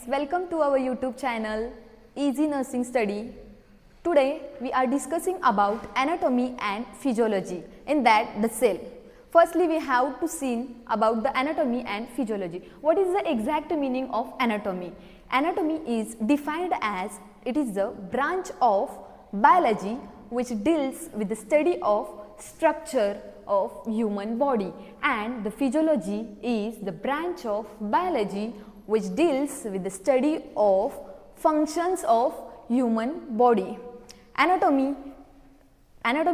welcome to our YouTube channel Easy Nursing Study. Today we are discussing about anatomy and physiology, in that the cell. Firstly we have to see about the anatomy and physiology. What is the exact meaning of anatomy? Anatomy is defined as it is the branch of biology which deals with the study of structure of human body, and the physiology is the branch of biology which deals with the study of functions of human body. Anatomy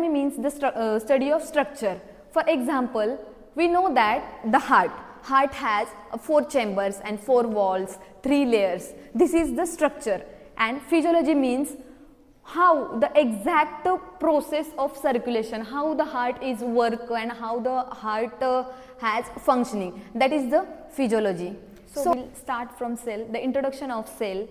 means the study of structure. For example, we know that the heart has 4 chambers and 4 walls, 3 layers. This is the structure. And physiology means how the exact process of circulation, how the heart is work and how the heart has functioning, that is the physiology. So we'll start from cell, the introduction of cell.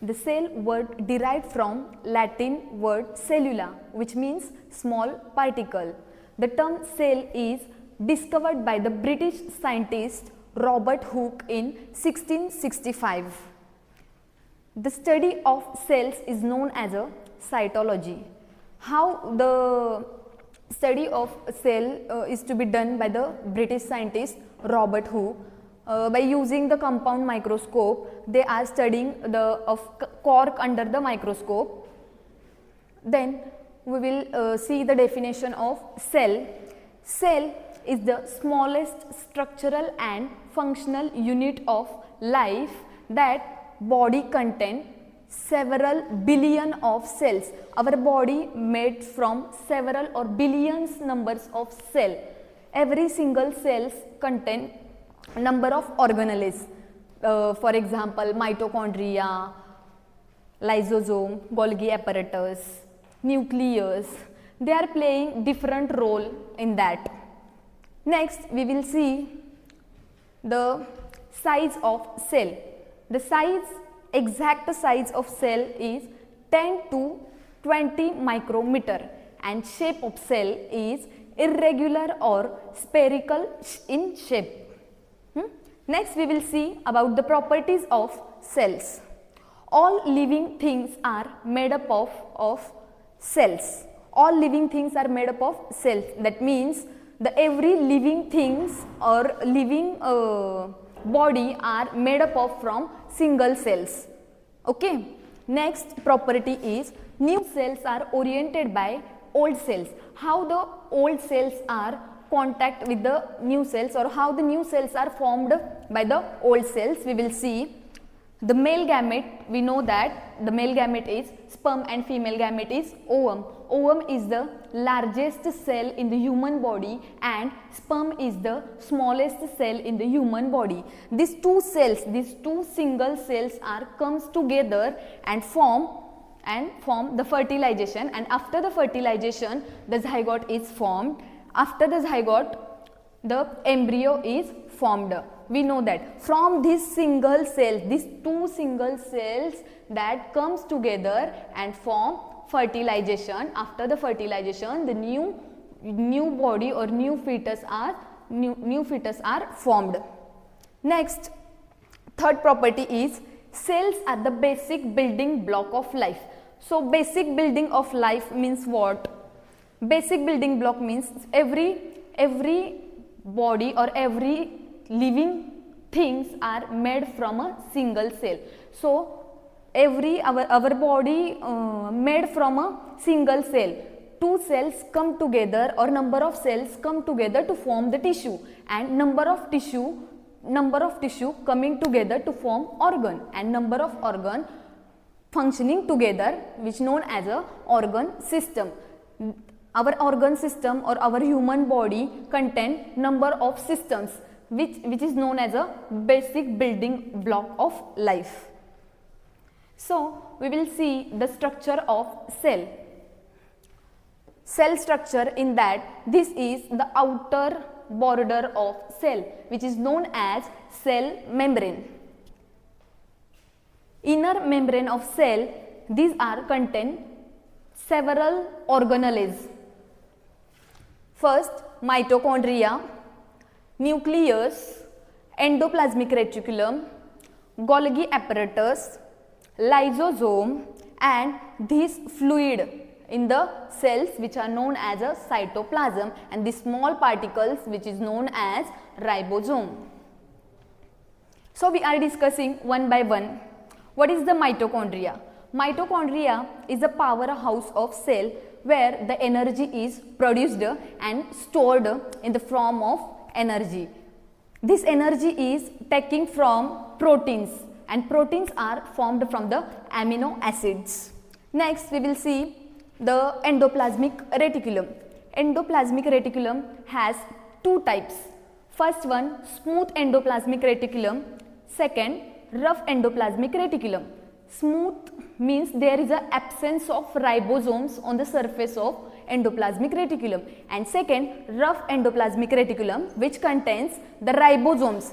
The cell word derived from Latin word cellula, which means small particle. The term cell is discovered by the British scientist Robert Hooke in 1665. The study of cells is known as a cytology. How the study of cell is to be done by the British scientist Robert Hooke? By using the compound microscope, they are studying the cork under the microscope. Then we will see the definition of cell. Cell is the smallest structural and functional unit of life that body contain several billion of cells. Our body made from several or billions numbers of cells. Every single cells contain number of organelles. For example, mitochondria, lysosome, Golgi apparatus, nucleus. They are playing different role in that. Next, we will see the size of cell. The exact size of cell is 10 to 20 micrometer, and shape of cell is irregular or spherical in shape. Next, we will see about the properties of cells. All living things are made up of cells. All living things are made up of cells. That means every living things or living body are made up of from single cells. Okay. Next property is new cells are oriented by old cells. How the old cells are contact with the new cells, or how the new cells are formed by the old cells, we will see. The male gamete, we know that the male gamete is sperm and female gamete is ovum. Ovum is the largest cell in the human body and sperm is the smallest cell in the human body. These two single cells are comes together and form the fertilization, and after the fertilization the zygote is formed. After the zygote the embryo is formed. We know that from these single cells, these 2 single cells that comes together and form fertilization. After the fertilization, the new body or new fetus are formed. Next, third property is cells are the basic building block of life. So basic building of life means what? Basic building block means every body or every living things are made from a single cell. So our body made from a single cell. 2 cells come together or number of cells come together to form the tissue, and number of tissue coming together to form organ, and number of organ functioning together, which known as a organ system. Our organ system or our human body contain number of systems which is known as a basic building block of life. So we will see the structure of cell. Cell structure, in that this is the outer border of cell, which is known as cell membrane. Inner membrane of cell, these are contain several organelles. First, mitochondria, nucleus, endoplasmic reticulum, Golgi apparatus, lysosome, and this fluid in the cells which are known as a cytoplasm, and the small particles which is known as ribosome. So we are discussing one by one. What is the mitochondria? Mitochondria is a powerhouse of cell where the energy is produced and stored in the form of energy. This energy is taken from proteins, and proteins are formed from the amino acids. Next we will see the endoplasmic reticulum. Endoplasmic reticulum has two types. First one, smooth endoplasmic reticulum. Second, rough endoplasmic reticulum. Smooth means there is an absence of ribosomes on the surface of endoplasmic reticulum, and second, rough endoplasmic reticulum, which contains the ribosomes,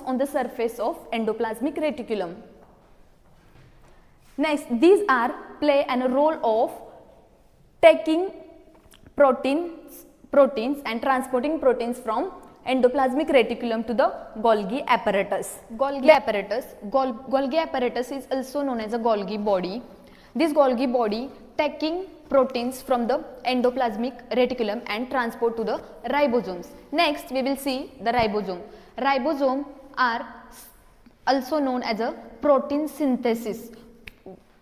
on the surface of endoplasmic reticulum. Next, these are play a role of taking proteins and transporting proteins from endoplasmic reticulum to the Golgi apparatus. Golgi apparatus is also known as a Golgi body. This Golgi body taking proteins from the endoplasmic reticulum and transport to the ribosomes. Next we will see the ribosome. Ribosome are also known as a protein synthesis.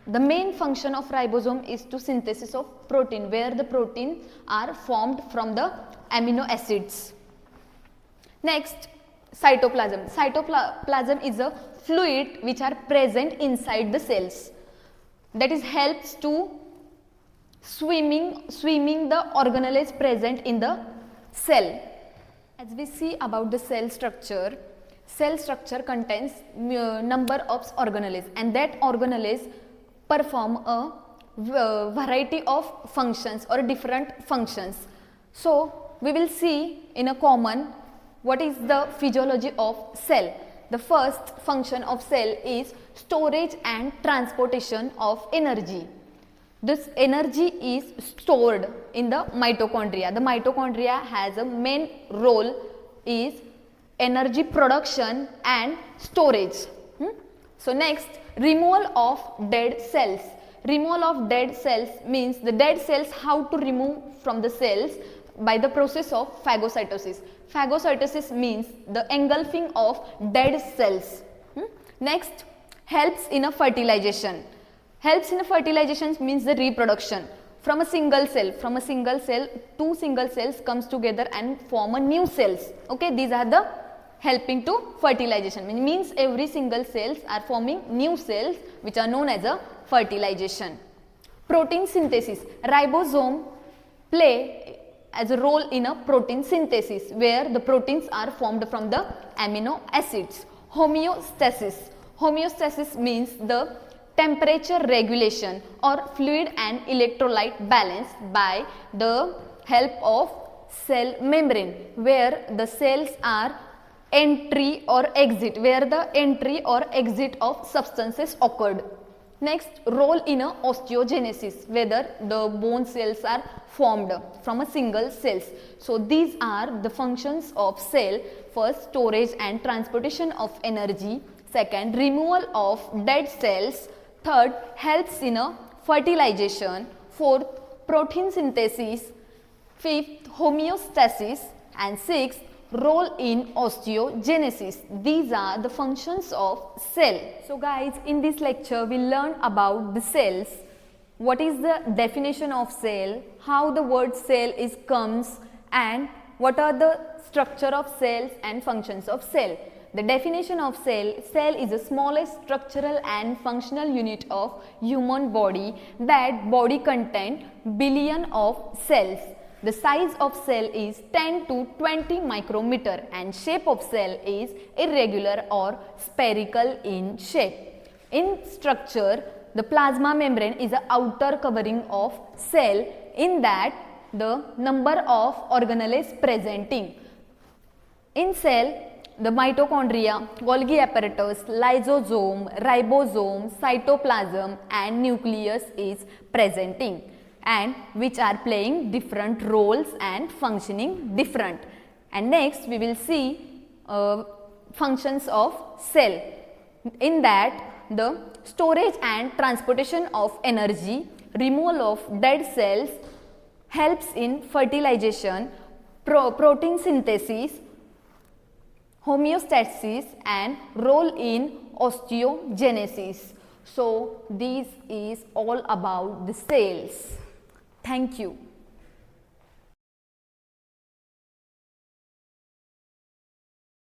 The main function of ribosome is to synthesis of protein, where the proteins are formed from the amino acids. Next, cytoplasm. Cytoplasm is a fluid which are present inside the cells. That is helps to swimming the organelles present in the cell. As we see about the cell structure contains number of organelles, and that organelles perform a variety of functions or different functions. So we will see in a common what is the physiology of cell. The first function of cell is storage and transportation of energy. This energy is stored in the mitochondria. The mitochondria has a main role is energy production and storage. So next, removal of dead cells. Removal of dead cells means the dead cells how to remove from the cells by the process of phagocytosis. Phagocytosis means the engulfing of dead cells. Next, helps in a fertilization. Helps in a fertilization means the reproduction. From a single cell, two single cells comes together and form a new cells. Okay, these are the helping to fertilization. Means every single cells are forming new cells which are known as a fertilization. Protein synthesis. Ribosome play as a role in a protein synthesis where the proteins are formed from the amino acids. Homeostasis. Homeostasis means the temperature regulation or fluid and electrolyte balance by the help of cell membrane, where the cells are entry or exit, where the entry or exit of substances occurred. Next, role in a osteogenesis, whether the bone cells are formed from a single cells. So these are the functions of cell. First, storage and transportation of energy. Second, removal of dead cells. Third, helps in a fertilization. Fourth, protein synthesis. Fifth, homeostasis. And sixth, role in osteogenesis. These are the functions of cell. So guys, in this lecture we learn about the cells. What is the definition of cell, how the word cell is comes, and what are the structure of cells and functions of cell. The definition of cell is the smallest structural and functional unit of human body. That body contains billion of cells. The size of cell is 10 to 20 micrometer and shape of cell is irregular or spherical in shape. In structure, the plasma membrane is the outer covering of cell, in that the number of organelles presenting. In cell, the mitochondria, Golgi apparatus, lysosome, ribosome, cytoplasm and nucleus is presenting, and which are playing different roles and functioning different. And next we will see functions of cell. In that, the storage and transportation of energy, removal of dead cells, helps in fertilization, protein synthesis, homeostasis, and role in osteogenesis. So this is all about the cells. Thank you.